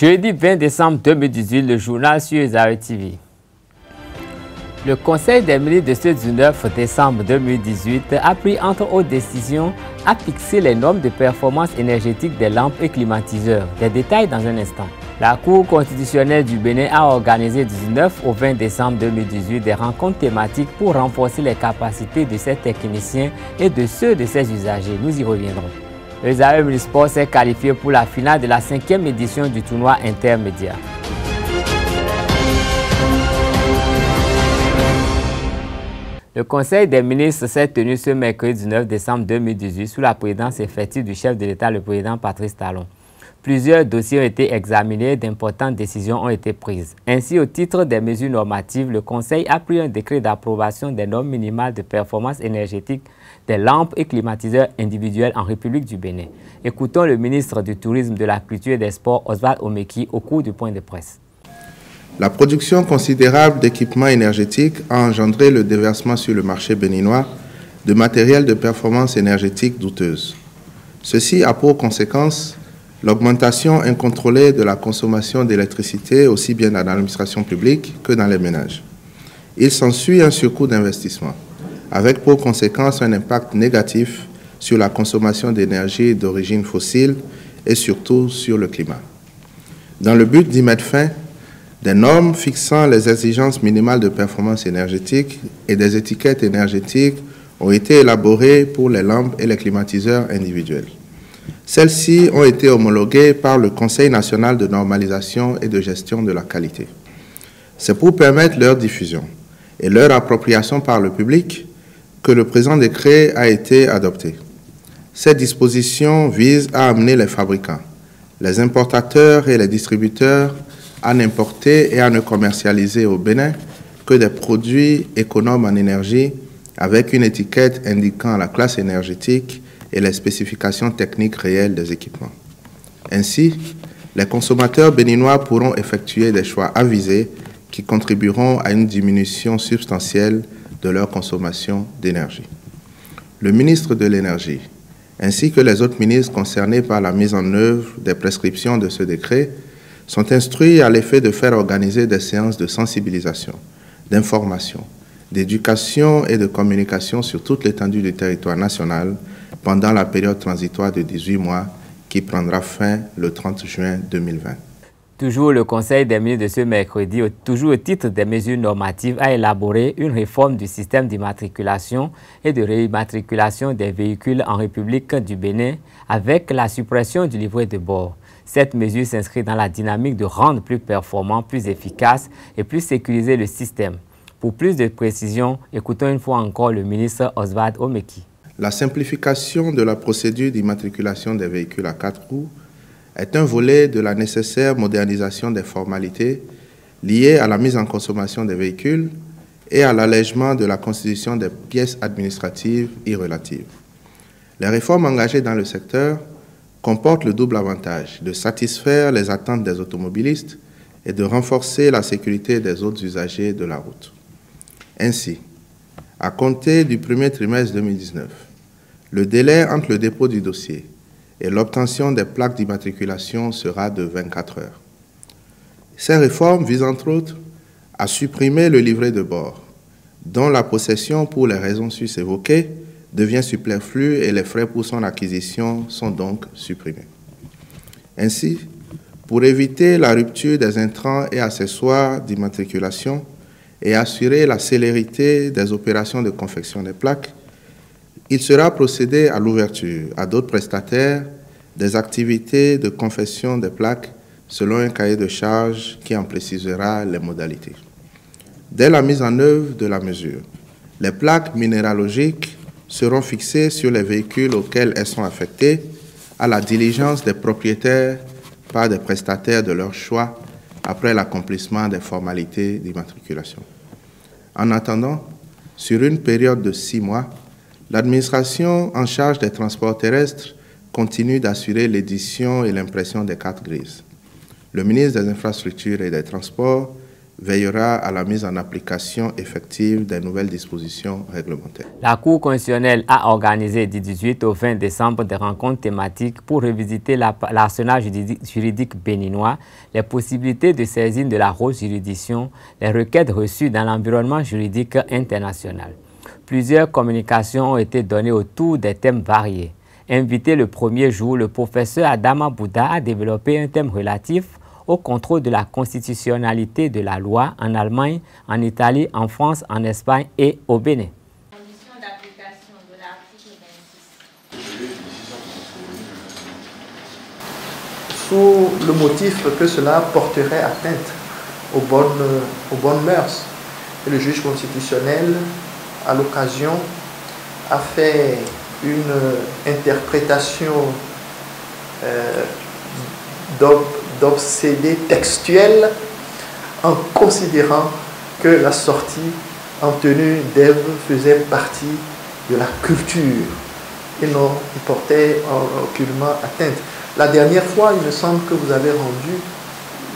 Jeudi 20 décembre 2018, le journal sur Zawe TV. Le Conseil des ministres de ce 19 décembre 2018 a pris entre autres décisions à fixer les normes de performance énergétique des lampes et climatiseurs. Des détails dans un instant. La Cour constitutionnelle du Bénin a organisé du 19 au 20 décembre 2018 des rencontres thématiques pour renforcer les capacités de ses techniciens et de ceux de ses usagers. Nous y reviendrons. Le Zawe Omnisport s'est qualifié pour la finale de la 5e édition du tournoi intermédiaire. Le Conseil des ministres s'est tenu ce mercredi 19 décembre 2018 sous la présidence effective du chef de l'État, le président Patrice Talon. Plusieurs dossiers ont été examinés et d'importantes décisions ont été prises. Ainsi, au titre des mesures normatives, le Conseil a pris un décret d'approbation des normes minimales de performance énergétique des lampes et climatiseurs individuels en République du Bénin. Écoutons le ministre du Tourisme, de la Culture et des Sports, Oswald Omeki, au cours du point de presse. La production considérable d'équipements énergétiques a engendré le déversement sur le marché béninois de matériel de performance énergétique douteuse. Ceci a pour conséquence l'augmentation incontrôlée de la consommation d'électricité aussi bien dans l'administration publique que dans les ménages. Il s'ensuit un surcoût d'investissement, avec pour conséquence un impact négatif sur la consommation d'énergie d'origine fossile et surtout sur le climat. Dans le but d'y mettre fin, des normes fixant les exigences minimales de performance énergétique et des étiquettes énergétiques ont été élaborées pour les lampes et les climatiseurs individuels. Celles-ci ont été homologuées par le Conseil national de normalisation et de gestion de la qualité. C'est pour permettre leur diffusion et leur appropriation par le public que le présent décret a été adopté. Ces dispositions visent à amener les fabricants, les importateurs et les distributeurs à n'importer et à ne commercialiser au Bénin que des produits économes en énergie avec une étiquette indiquant la classe énergétique et les spécifications techniques réelles des équipements. Ainsi, les consommateurs béninois pourront effectuer des choix avisés qui contribueront à une diminution substantielle de leur consommation d'énergie. Le ministre de l'Énergie, ainsi que les autres ministres concernés par la mise en œuvre des prescriptions de ce décret, sont instruits à l'effet de faire organiser des séances de sensibilisation, d'information, d'éducation et de communication sur toute l'étendue du territoire national pendant la période transitoire de 18 mois qui prendra fin le 30 juin 2020. Toujours le Conseil des ministres de ce mercredi, toujours au titre des mesures normatives, a élaboré une réforme du système d'immatriculation et de réimmatriculation des véhicules en République du Bénin avec la suppression du livret de bord. Cette mesure s'inscrit dans la dynamique de rendre plus performant, plus efficace et plus sécurisé le système. Pour plus de précision, écoutons une fois encore le ministre Oswald Omeki. La simplification de la procédure d'immatriculation des véhicules à 4 roues est un volet de la nécessaire modernisation des formalités liées à la mise en consommation des véhicules et à l'allègement de la constitution des pièces administratives y relatives. Les réformes engagées dans le secteur comportent le double avantage de satisfaire les attentes des automobilistes et de renforcer la sécurité des autres usagers de la route. Ainsi, à compter du premier trimestre 2019, le délai entre le dépôt du dossier et l'obtention des plaques d'immatriculation sera de 24 heures. Ces réformes visent entre autres à supprimer le livret de bord, dont la possession pour les raisons sus-évoquées devient superflue et les frais pour son acquisition sont donc supprimés. Ainsi, pour éviter la rupture des intrants et accessoires d'immatriculation et assurer la célérité des opérations de confection des plaques, il sera procédé à l'ouverture à d'autres prestataires des activités de confection des plaques selon un cahier de charges qui en précisera les modalités. Dès la mise en œuvre de la mesure, les plaques minéralogiques seront fixées sur les véhicules auxquels elles sont affectées à la diligence des propriétaires par des prestataires de leur choix après l'accomplissement des formalités d'immatriculation. En attendant, sur une période de 6 mois, l'administration en charge des transports terrestres continue d'assurer l'édition et l'impression des cartes grises. Le ministre des Infrastructures et des Transports veillera à la mise en application effective des nouvelles dispositions réglementaires. La Cour constitutionnelle a organisé du 18 au 20 décembre des rencontres thématiques pour revisiter l'arsenal juridique béninois, les possibilités de saisine de la haute juridiction, les requêtes reçues dans l'environnement juridique international. Plusieurs communications ont été données autour des thèmes variés. Invité le premier jour, le professeur Adama Bouda a développé un thème relatif au contrôle de la constitutionnalité de la loi en Allemagne, en Italie, en France, en Espagne et au Bénin. Conditions d'application de l'article 26. Sous le motif que cela porterait atteinte aux bonnes mœurs. Et le juge constitutionnel, à l'occasion, a fait une interprétation d'obsédé textuel en considérant que la sortie en tenue d'Ève faisait partie de la culture et non portait aucunement atteinte. La dernière fois, il me semble que vous avez rendu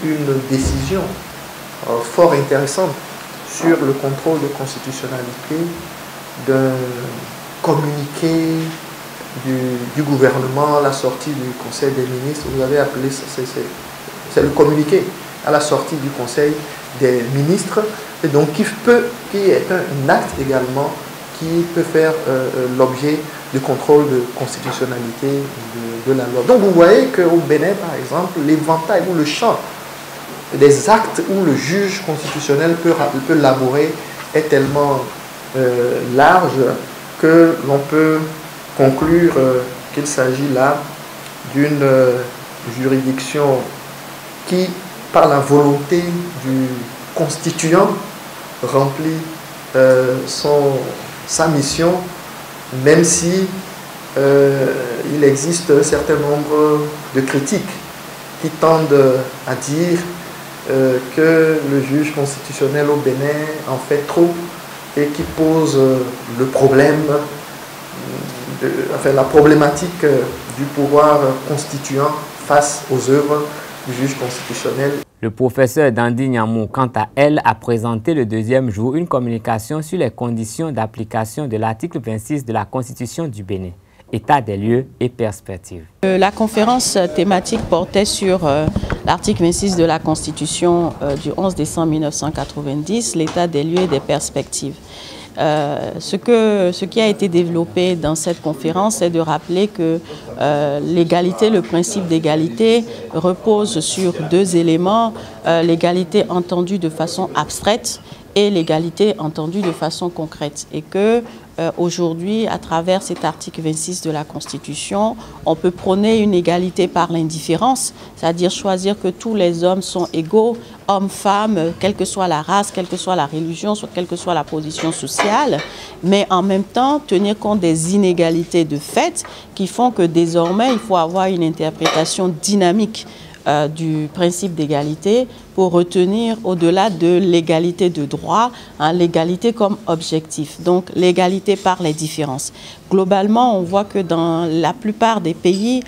une décision fort intéressante sur le contrôle de constitutionnalité d'un communiqué du gouvernement à la sortie du Conseil des ministres. Vous avez appelé ça, c'est le communiqué à la sortie du Conseil des ministres, et donc qui est un acte également qui peut faire l'objet du contrôle de constitutionnalité de la loi. Donc vous voyez qu'au Bénin, par exemple, l'éventail ou le champ des actes où le juge constitutionnel peut labourer est tellement large que l'on peut conclure qu'il s'agit là d'une juridiction qui, par la volonté du constituant, remplit sa mission, même si il existe un certain nombre de critiques qui tendent à dire que le juge constitutionnel au Bénin en fait trop et qui pose le problème, la problématique du pouvoir constituant face aux œuvres du juge constitutionnel. Le professeur Dandi Nyamou, quant à elle, a présenté le deuxième jour une communication sur les conditions d'application de l'article 26 de la Constitution du Bénin. État des lieux et perspectives. La conférence thématique portait sur l'article 26 de la Constitution du 11 décembre 1990, l'état des lieux et des perspectives. Ce qui a été développé dans cette conférence, c'est de rappeler que l'égalité, le principe d'égalité repose sur deux éléments, l'égalité entendue de façon abstraite et l'égalité entendue de façon concrète. Et que aujourd'hui, à travers cet article 26 de la Constitution, on peut prôner une égalité par l'indifférence, c'est-à-dire choisir que tous les hommes sont égaux, hommes, femmes, quelle que soit la race, quelle que soit la religion, quelle que soit la position sociale, mais en même temps tenir compte des inégalités de fait qui font que désormais, il faut avoir une interprétation dynamique du principe d'égalité pour retenir au-delà de l'égalité de droit, l'égalité comme objectif. Donc l'égalité par les différences. Globalement, on voit que dans la plupart des pays,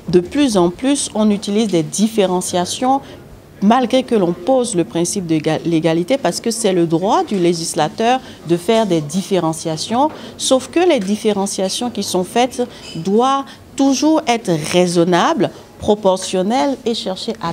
de plus en plus, on utilise des différenciations malgré que l'on pose le principe de l'égalité, parce que c'est le droit du législateur de faire des différenciations, sauf que les différenciations qui sont faites doivent toujours être raisonnables, proportionnelles et chercher à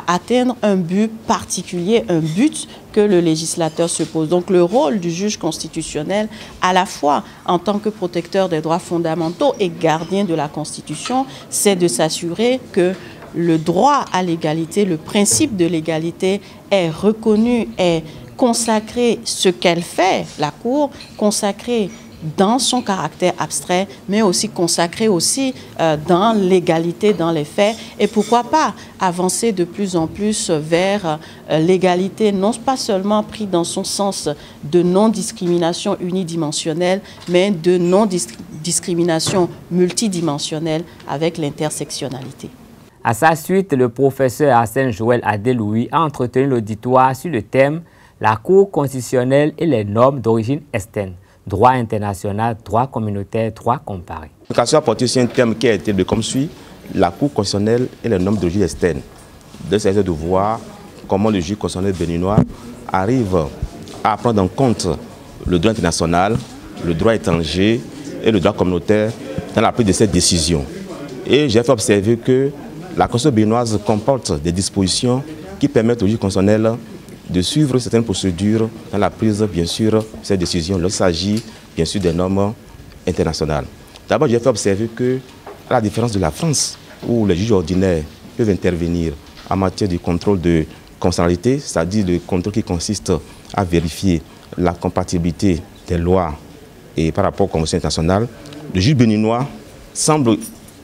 atteindre un but particulier, un but que le législateur se pose. Donc le rôle du juge constitutionnel, à la fois en tant que protecteur des droits fondamentaux et gardien de la Constitution, c'est de s'assurer que le droit à l'égalité, le principe de l'égalité est reconnu, est consacré, ce qu'elle fait, la Cour, consacré dans son caractère abstrait, mais aussi consacré aussi dans l'égalité, dans les faits. Et pourquoi pas avancer de plus en plus vers l'égalité, non pas seulement pris dans son sens de non-discrimination unidimensionnelle, mais de non-discrimination multidimensionnelle avec l'intersectionnalité. À sa suite, le professeur Arsène Joël Adeloui a entretenu l'auditoire sur le thème « La Cour constitutionnelle et les normes d'origine externe ». Droit international, droit communautaire, droit comparé. L'éducation a porté sur un thème qui a été comme suit, la Cour constitutionnelle et les normes d'origine externe. De c'est de voir comment le juge constitutionnel béninois arrive à prendre en compte le droit international, le droit étranger et le droit communautaire dans la prise de cette décision. Et j'ai fait observer que la Constitution béninoise comporte des dispositions qui permettent au juge constitutionnel de suivre certaines procédures dans la prise, bien sûr, de cette décision lorsqu'il s'agit, bien sûr, des normes internationales. D'abord, j'ai fait observer que, à la différence de la France, où les juges ordinaires peuvent intervenir en matière de contrôle de constitutionnalité, c'est-à-dire le contrôle qui consiste à vérifier la compatibilité des lois et par rapport aux conventions internationales, le juge béninois semble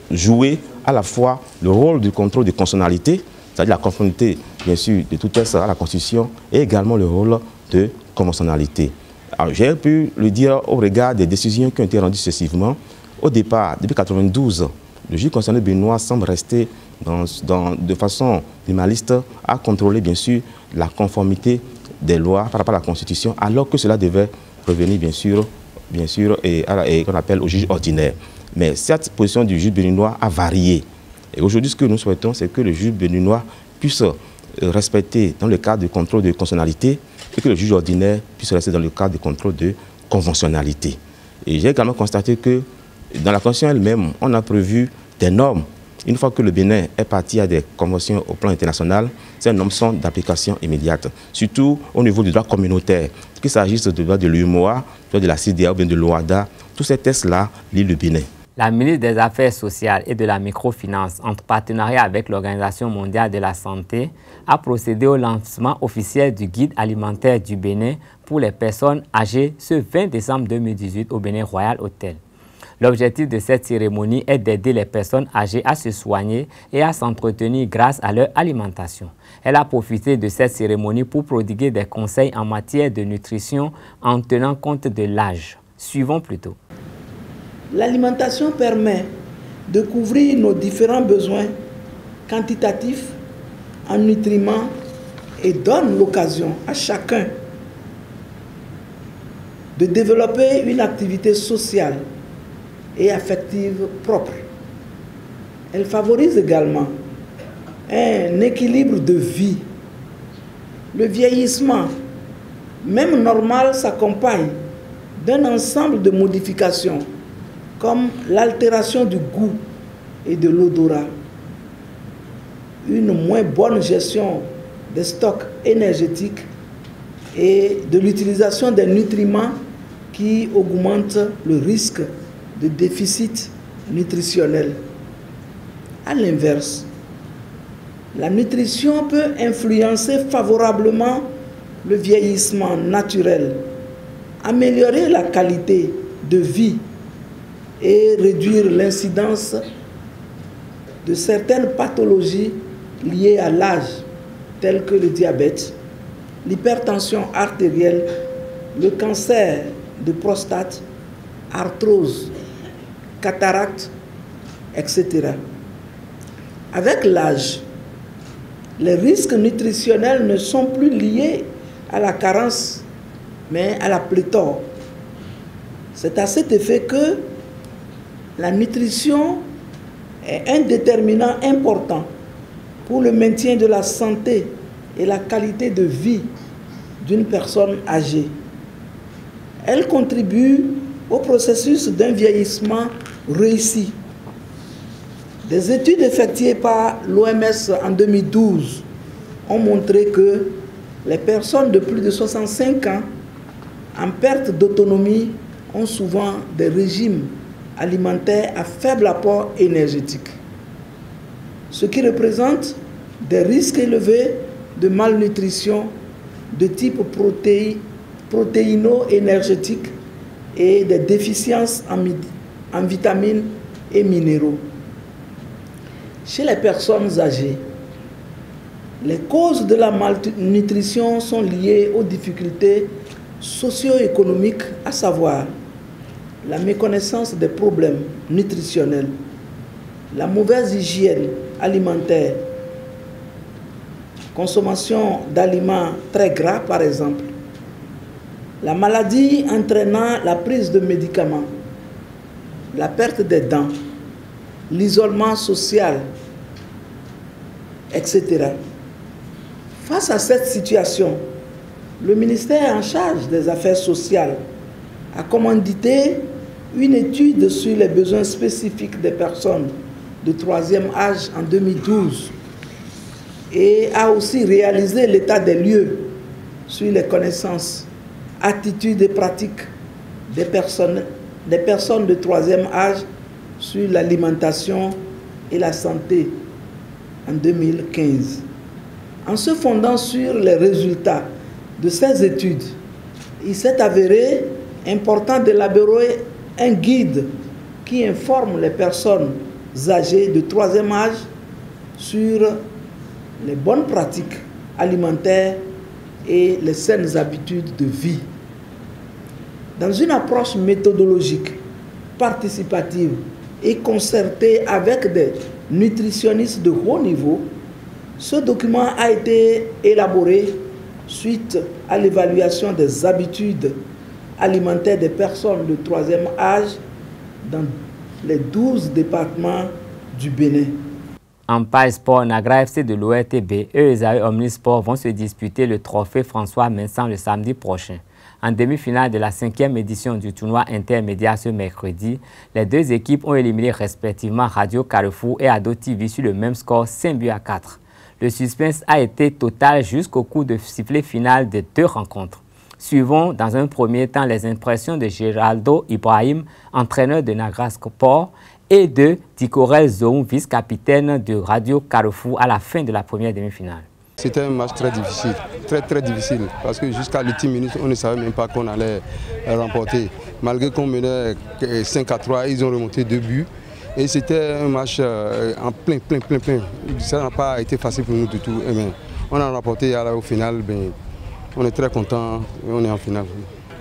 jouer à la fois le rôle du contrôle de constitutionnalité, c'est-à-dire la conformité, bien sûr, de tout texte à la Constitution, et également le rôle de conventionnalité. Alors, j'ai pu le dire au regard des décisions qui ont été rendues successivement. Au départ, depuis 1992, le juge constitutionnel béninois semble rester de façon minimaliste à contrôler, bien sûr, la conformité des lois par rapport à la Constitution, alors que cela devait revenir, bien sûr, et qu'on appelle au juge ordinaire. Mais cette position du juge béninois a varié. Et aujourd'hui, ce que nous souhaitons, c'est que le juge béninois puisse respecter dans le cadre du contrôle de constitutionnalité et que le juge ordinaire puisse rester dans le cadre du contrôle de conventionnalité. Et j'ai également constaté que dans la Constitution elle-même, on a prévu des normes. Une fois que le Bénin est parti à des conventions au plan international, ces normes sont d'application immédiate, surtout au niveau du droit communautaire. Qu'il s'agisse du droit de l'UMOA, de la CDA ou bien de l'OADA, tous ces textes-là lient le Bénin. La ministre des Affaires sociales et de la microfinance, en partenariat avec l'Organisation mondiale de la santé, a procédé au lancement officiel du guide alimentaire du Bénin pour les personnes âgées ce 20 décembre 2018 au Bénin Royal Hotel. L'objectif de cette cérémonie est d'aider les personnes âgées à se soigner et à s'entretenir grâce à leur alimentation. Elle a profité de cette cérémonie pour prodiguer des conseils en matière de nutrition en tenant compte de l'âge. Suivons plutôt. L'alimentation permet de couvrir nos différents besoins quantitatifs en nutriments et donne l'occasion à chacun de développer une activité sociale et affective propre. Elle favorise également un équilibre de vie. Le vieillissement, même normal, s'accompagne d'un ensemble de modifications comme l'altération du goût et de l'odorat, une moins bonne gestion des stocks énergétiques et de l'utilisation des nutriments qui augmentent le risque de déficit nutritionnel. À l'inverse, la nutrition peut influencer favorablement le vieillissement naturel, améliorer la qualité de vie et réduire l'incidence de certaines pathologies liées à l'âge, telles que le diabète, l'hypertension artérielle, le cancer de prostate, arthrose, cataracte, etc. Avec l'âge, les risques nutritionnels ne sont plus liés à la carence, mais à la pléthore. C'est à cet effet que la nutrition est un déterminant important pour le maintien de la santé et la qualité de vie d'une personne âgée. Elle contribue au processus d'un vieillissement réussi. Des études effectuées par l'OMS en 2012 ont montré que les personnes de plus de 65 ans en perte d'autonomie ont souvent des régimes alimentaires à faible apport énergétique, ce qui représente des risques élevés de malnutrition de type protéino-énergétique et des déficiences en vitamines et minéraux. Chez les personnes âgées, les causes de la malnutrition sont liées aux difficultés socio-économiques, à savoir la méconnaissance des problèmes nutritionnels, la mauvaise hygiène alimentaire, consommation d'aliments très gras par exemple, la maladie entraînant la prise de médicaments, la perte des dents, l'isolement social, etc. Face à cette situation, le ministère en charge des Affaires sociales a commandité une étude sur les besoins spécifiques des personnes de 3e âge en 2012 et a aussi réalisé l'état des lieux sur les connaissances, attitudes et pratiques des personnes de 3e âge sur l'alimentation et la santé en 2015. En se fondant sur les résultats de ces études, il s'est avéré important d'élaborer un guide qui informe les personnes âgées de 3e âge sur les bonnes pratiques alimentaires et les saines habitudes de vie. Dans une approche méthodologique, participative et concertée avec des nutritionnistes de haut niveau, ce document a été élaboré suite à l'évaluation des habitudes alimentaires des personnes de 3e âge dans les 12 départements du Bénin. En page sport, Nagra FC de l'ORTB et Esaü Omnisport vont se disputer le trophée François Vincent le samedi prochain. En demi-finale de la 5e édition du tournoi intermédiaire ce mercredi, les deux équipes ont éliminé respectivement Radio Carrefour et Ado TV sur le même score 5-4. Le suspense a été total jusqu'au coup de sifflet final des deux rencontres. Suivons dans un premier temps les impressions de Geraldo Ibrahim, entraîneur de Nagra Sport, et de Tikorel Zoum, vice-capitaine de Radio Carrefour à la fin de la première demi-finale. C'était un match très difficile, très difficile, parce que jusqu'à l'ultime minute, on ne savait même pas qu'on allait remporter. Malgré qu'on menait 5-3, ils ont remonté 2 buts. Et c'était un match en plein. Ça n'a pas été facile pour nous du tout. On a remporté au final, on est très content et on est en finale.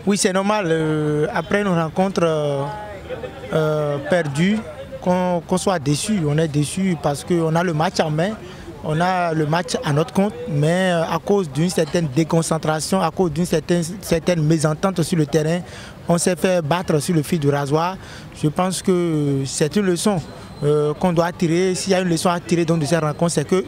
Oui, c'est normal. Après une rencontre perdue, qu'on soit déçu. On est déçu parce qu'on a le match en main. On a le match à notre compte, mais à cause d'une certaine déconcentration, à cause d'une certaine mésentente sur le terrain, on s'est fait battre sur le fil du rasoir. Je pense que c'est une leçon qu'on doit tirer. S'il y a une leçon à tirer de cette rencontre, c'est que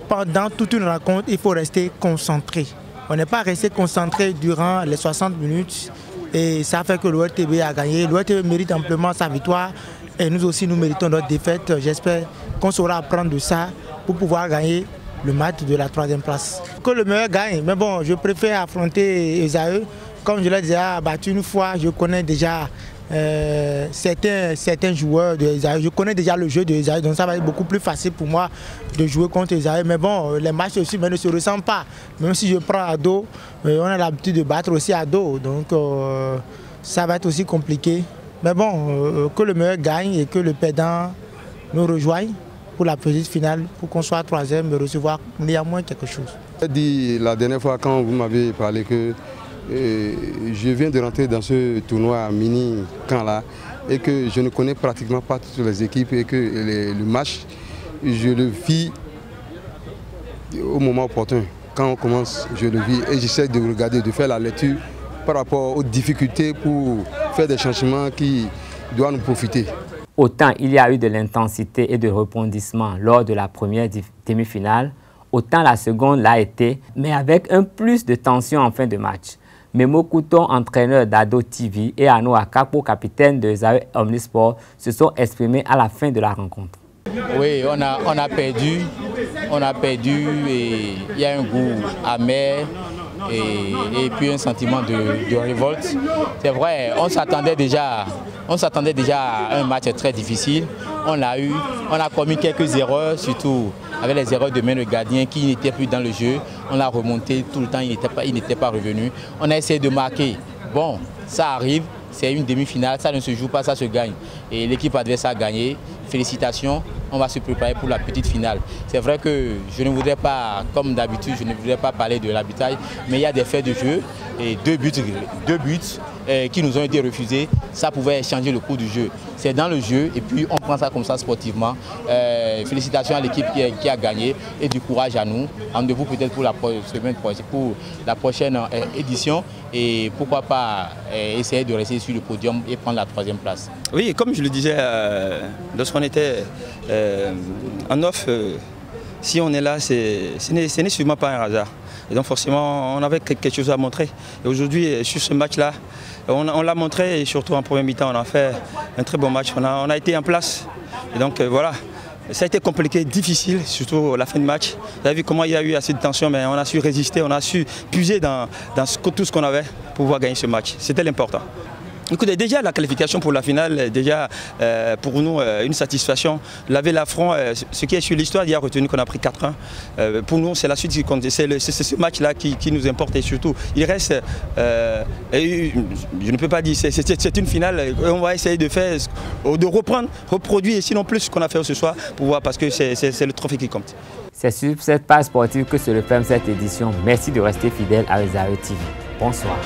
pendant toute une rencontre, il faut rester concentré. On n'est pas resté concentré durant les 60 minutes et ça fait que l'ORTB a gagné. L'ORTB mérite amplement sa victoire et nous aussi nous méritons notre défaite. J'espère qu'on saura apprendre de ça pour pouvoir gagner le match de la 3e place. Que le meilleur gagne, mais bon, je préfère affronter Esaü. Comme je l'ai déjà battu une fois, je connais déjà certains joueurs de Esaü. Je connais déjà le jeu de Esaü, donc ça va être beaucoup plus facile pour moi de jouer contre Esaü. Mais bon, les matchs aussi ne se ressemblent pas. Même si je prends Ado, on a l'habitude de battre aussi Ado, donc ça va être aussi compliqué. Mais bon, que le meilleur gagne et que le perdant nous rejoigne pour la petite finale, pour qu'on soit 3e et recevoir néanmoins quelque chose. J'ai dit la dernière fois quand vous m'avez parlé que je viens de rentrer dans ce tournoi mini-camp là et que je ne connais pratiquement pas toutes les équipes et que le match, je le vis au moment opportun. Quand on commence, je le vis et j'essaie de regarder, de faire la lecture par rapport aux difficultés pour faire des changements qui doivent nous profiter. Autant il y a eu de l'intensité et de rebondissement lors de la première demi-finale, autant la seconde l'a été, mais avec un plus de tension en fin de match. Memo Kouton, entraîneur d'Ado TV, et Arnaud Akapo, capitaine de Esaü Omnisport, se sont exprimés à la fin de la rencontre. Oui, on a perdu et il y a un goût amer et puis un sentiment de révolte. C'est vrai, on s'attendait déjà à un match très difficile. On a commis quelques erreurs, surtout avec les erreurs de main de gardien qui n'étaient plus dans le jeu. On l'a remonté tout le temps, il n'était pas revenu. On a essayé de marquer. Bon, ça arrive, c'est une demi-finale, ça ne se joue pas, ça se gagne. Et l'équipe adverse a gagné. Félicitations, on va se préparer pour la petite finale. C'est vrai que je ne voudrais pas, comme d'habitude, je ne voudrais pas parler de l'arbitrage, mais il y a des faits de jeu et deux buts qui nous ont été refusés. Ça pouvait changer le cours du jeu. C'est dans le jeu et puis on prend ça comme ça sportivement. Félicitations à l'équipe qui a gagné et du courage à nous. Rendez-vous peut-être pour la prochaine édition et pourquoi pas essayer de rester sur le podium et prendre la 3e place. Oui, comme je le disais lorsqu'on était en off si on est là, ce n'est sûrement pas un hasard. Et donc forcément, on avait quelque chose à montrer. Et aujourd'hui, sur ce match-là, on l'a montré et surtout en première mi-temps, on a fait un très bon match. On a été en place. Et donc voilà, ça a été compliqué, difficile, surtout la fin de match. Vous avez vu comment il y a eu assez de tension, mais on a su résister, on a su puiser dans tout ce qu'on avait pour pouvoir gagner ce match. C'était l'important. Écoutez, déjà la qualification pour la finale, déjà pour nous une satisfaction. Laver l'affront, ce qui est sur l'histoire, il y a retenu qu'on a pris 4-1. Pour nous, c'est la suite qui compte. C'est ce match-là qui nous importe et surtout, il reste, je ne peux pas dire, c'est une finale. On va essayer de reproduire et sinon plus ce qu'on a fait ce soir pour voir parce que c'est le trophée qui compte. C'est sur cette page sportive que se referme cette édition. Merci de rester fidèle à Réserve TV. Bonsoir.